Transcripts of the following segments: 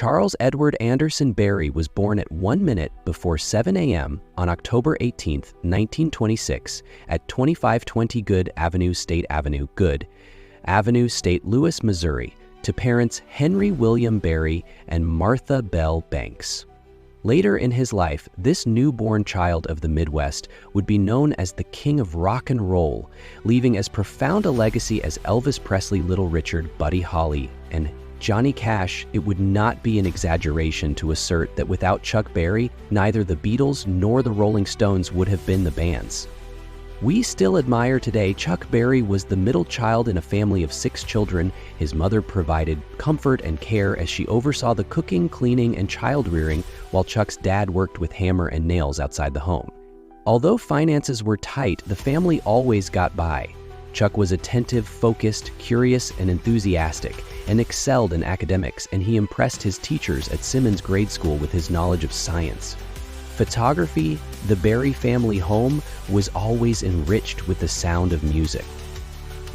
Charles Edward Anderson Barry was born at 1 minute before 7 a.m. on October 18, 1926, at 2520 Good Avenue, State Avenue, St. Louis, Missouri, to parents Henry William Barry and Martha Bell Banks. Later in his life, this newborn child of the Midwest would be known as the King of Rock and Roll, leaving as profound a legacy as Elvis Presley, Little Richard, Buddy Holly, and Johnny Cash. It would not be an exaggeration to assert that without Chuck Berry, neither the Beatles nor the Rolling Stones would have been the bands we still admire today. Chuck Berry was the middle child in a family of 6 children. His mother provided comfort and care as she oversaw the cooking, cleaning, and child rearing, while Chuck's dad worked with hammer and nails outside the home. Although finances were tight, the family always got by. Chuck was attentive, focused, curious, and enthusiastic, and excelled in academics, and he impressed his teachers at Simmons Grade School with his knowledge of science. Photography, the Berry family home, was always enriched with the sound of music.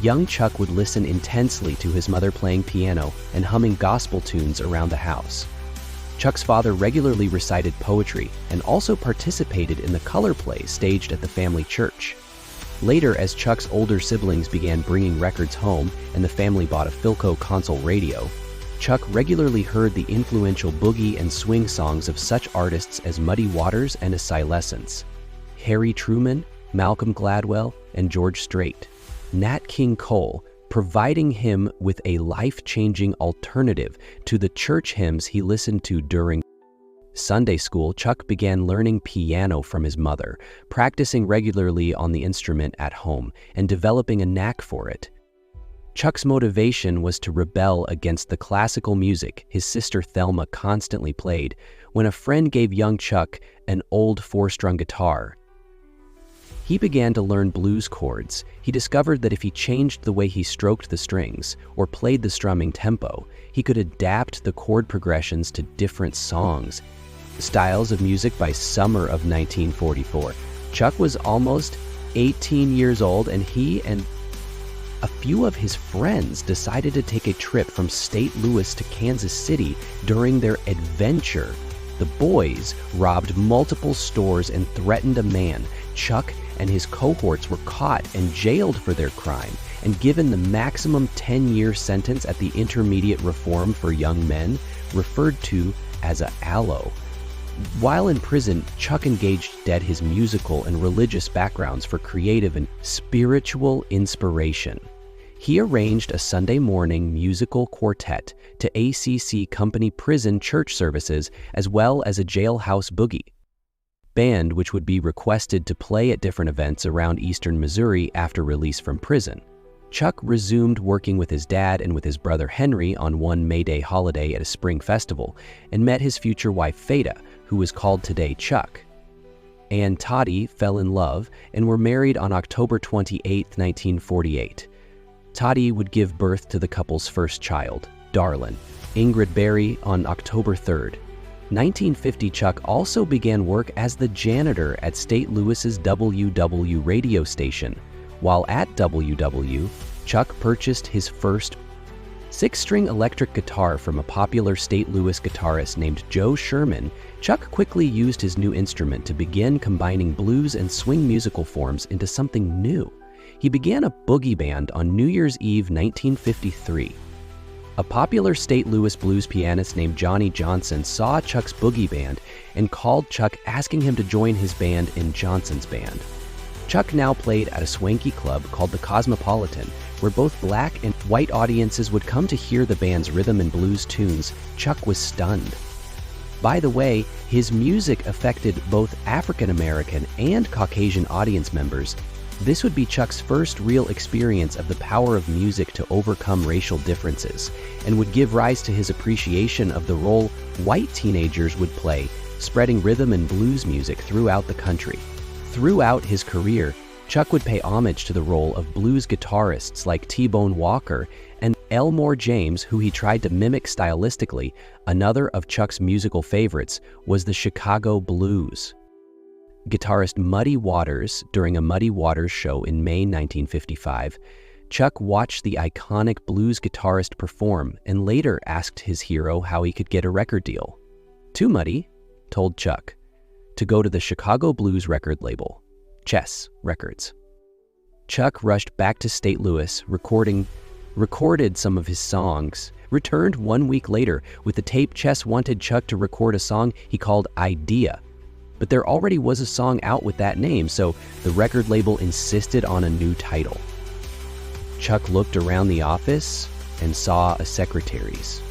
Young Chuck would listen intensely to his mother playing piano and humming gospel tunes around the house. Chuck's father regularly recited poetry and also participated in the color plays staged at the family church. Later, as Chuck's older siblings began bringing records home and the family bought a Philco console radio, Chuck regularly heard the influential boogie and swing songs of such artists as Muddy Waters and Silescence, Harry Truman, Malcolm Gladwell, and George Strait, Nat King Cole, providing him with a life-changing alternative to the church hymns he listened to during Sunday school. Chuck began learning piano from his mother, practicing regularly on the instrument at home, and developing a knack for it. Chuck's motivation was to rebel against the classical music his sister Thelma constantly played when a friend gave young Chuck an old 4-string guitar. He began to learn blues chords. He discovered that if he changed the way he stroked the strings or played the strumming tempo, he could adapt the chord progressions to different songs. Styles of music. By summer of 1944, Chuck was almost 18 years old, and he and a few of his friends decided to take a trip from St. Louis to Kansas City. During their adventure, the boys robbed multiple stores and threatened a man. Chuck and his cohorts were caught and jailed for their crime and given the maximum 10-year sentence at the Intermediate Reform for Young Men, referred to as a ALLO. While in prison, Chuck engaged his musical and religious backgrounds for creative and spiritual inspiration. He arranged a Sunday morning musical quartet to ACC Company prison church services, as well as a jailhouse boogie band, which would be requested to play at different events around eastern Missouri after release from prison. Chuck resumed working with his dad and with his brother Henry on one May Day holiday at a spring festival, and met his future wife Fada, who was called today Chuck. and Toddy fell in love and were married on October 28, 1948. Toddy would give birth to the couple's first child, Darlin, Ingrid Berry, on October 3rd. 1950, Chuck also began work as the janitor at St. Louis's WW radio station. While at WW, Chuck purchased his first 6-string electric guitar from a popular St. Louis guitarist named Joe Sherman. Chuck quickly used his new instrument to begin combining blues and swing musical forms into something new. He began a boogie band on New Year's Eve 1953. A popular St. Louis blues pianist named Johnny Johnson saw Chuck's boogie band and called Chuck, asking him to join his band in Johnson's band. Chuck now played at a swanky club called the Cosmopolitan, where both black and white audiences would come to hear the band's rhythm and blues tunes. Chuck was stunned. By the way, his music affected both African American and Caucasian audience members. This would be Chuck's first real experience of the power of music to overcome racial differences, and would give rise to his appreciation of the role white teenagers would play, spreading rhythm and blues music throughout the country. Throughout his career, Chuck would pay homage to the role of blues guitarists like T-Bone Walker and Elmore James, who he tried to mimic stylistically. Another of Chuck's musical favorites was the Chicago blues. Guitarist Muddy Waters, during a Muddy Waters show in May 1955, Chuck watched the iconic blues guitarist perform and later asked his hero how he could get a record deal. Too Muddy told Chuck to go to the Chicago blues record label, Chess Records. Chuck rushed back to St. Louis, recorded some of his songs, returned 1 week later with the tape. Chess wanted Chuck to record a song he called Idea, but there already was a song out with that name, so the record label insisted on a new title. Chuck looked around the office and saw a secretary's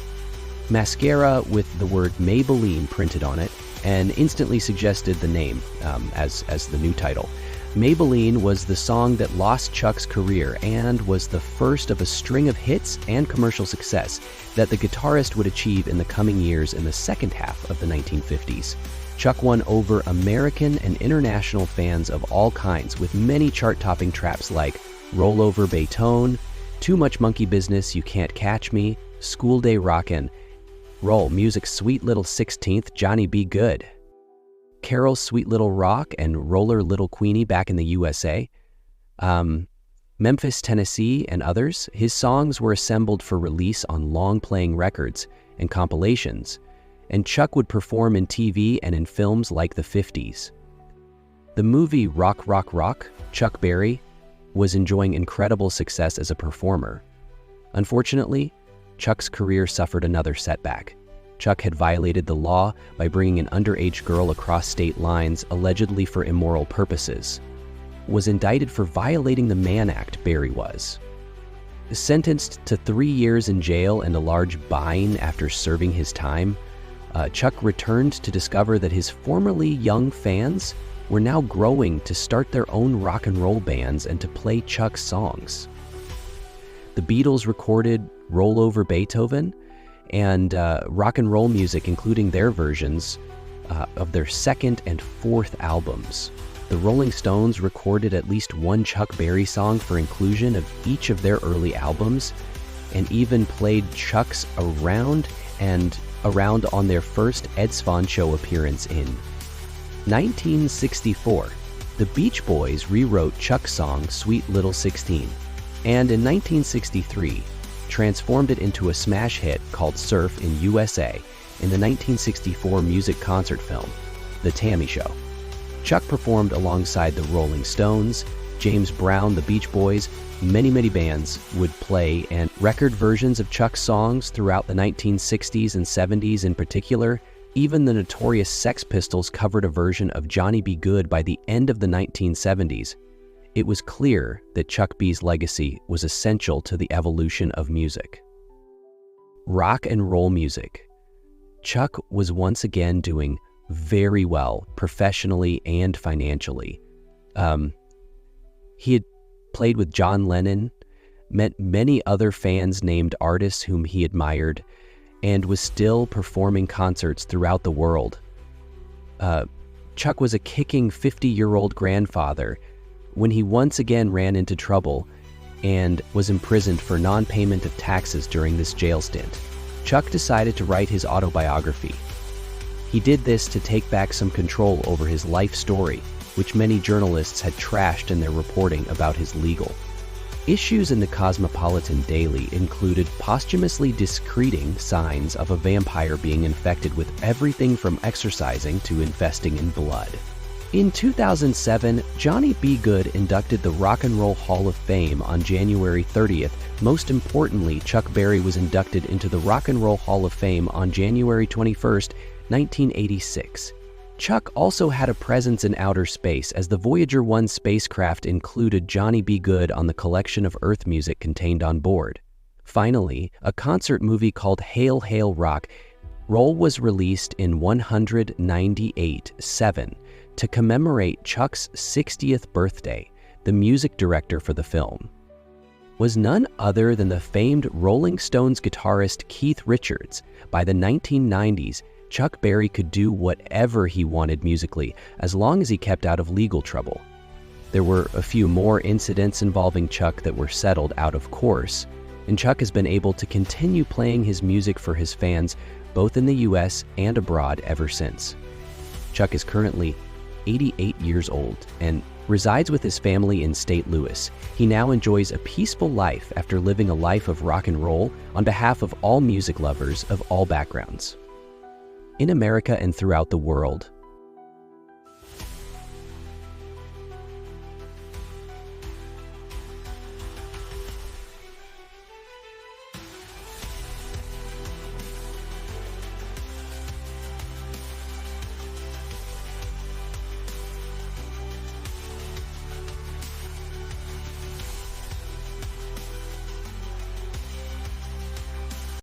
mascara with the word Maybelline printed on it and instantly suggested the name as the new title. Maybelline was the song that lost Chuck's career and was the first of a string of hits and commercial success that the guitarist would achieve in the coming years in the second half of the 1950s. Chuck won over American and international fans of all kinds with many chart-topping traps like Roll Over Beethoven, Too Much Monkey Business, You Can't Catch Me, School Day Rockin', Roll Music's Sweet Little 16th, Johnny Be Good, Carol's Sweet Little Rock, and Roller Little Queenie back in the USA, Memphis, Tennessee, and others. His songs were assembled for release on long-playing records and compilations, and Chuck would perform in TV and in films like the 50s. The movie Rock, Rock, Rock, Chuck Berry was enjoying incredible success as a performer. Unfortunately, Chuck's career suffered another setback. Chuck had violated the law by bringing an underage girl across state lines allegedly for immoral purposes. Was indicted for violating the Mann Act, Berry was. Sentenced to 3 years in jail and a large fine after serving his time, Chuck returned to discover that his formerly young fans were now growing to start their own rock and roll bands and to play Chuck's songs. The Beatles recorded Roll Over Beethoven and rock and roll music, including their versions of their second and fourth albums. The Rolling Stones recorded at least one Chuck Berry song for inclusion of each of their early albums, and even played Chuck's Around on their first Ed Swan Show appearance in 1964. The Beach Boys rewrote Chuck's song Sweet Little 16, and in 1963 transformed it into a smash hit called Surf in USA in the 1964 music concert film, The Tammy Show. Chuck performed alongside the Rolling Stones, James Brown, the Beach Boys. Many bands would play and record versions of Chuck's songs throughout the 1960s and 70s in particular. Even the notorious Sex Pistols covered a version of Johnny Be Good by the end of the 1970s. It was clear that Chuck B's legacy was essential to the evolution of music. Rock and roll music. Chuck was once again doing very well professionally and financially. He had played with John Lennon, met many other fans named artists whom he admired, and was still performing concerts throughout the world. Chuck was a kicking 50-year-old grandfather when he once again ran into trouble and was imprisoned for non-payment of taxes during this jail stint. Chuck decided to write his autobiography. He did this to take back some control over his life story, which many journalists had trashed in their reporting about his legal. Issues in the Cosmopolitan Daily included posthumously discrediting signs of a vampire being infected with everything from exercising to infesting in blood. In 2007, Johnny Be Good inducted the Rock and Roll Hall of Fame on January 30th. Most importantly, Chuck Berry was inducted into the Rock and Roll Hall of Fame on January 21st, 1986. Chuck also had a presence in outer space, as the Voyager 1 spacecraft included Johnny Be Good on the collection of Earth music contained on board. Finally, a concert movie called Hail Hail Rock Roll was released in 198.7 to commemorate Chuck's 60th birthday. The music director for the film was none other than the famed Rolling Stones guitarist Keith Richards. By the 1990s, Chuck Berry could do whatever he wanted musically, as long as he kept out of legal trouble. There were a few more incidents involving Chuck that were settled out of course, and Chuck has been able to continue playing his music for his fans both in the US and abroad ever since. Chuck is currently 88 years old, and resides with his family in St. Louis. He now enjoys a peaceful life after living a life of rock and roll on behalf of all music lovers of all backgrounds. In America and throughout the world,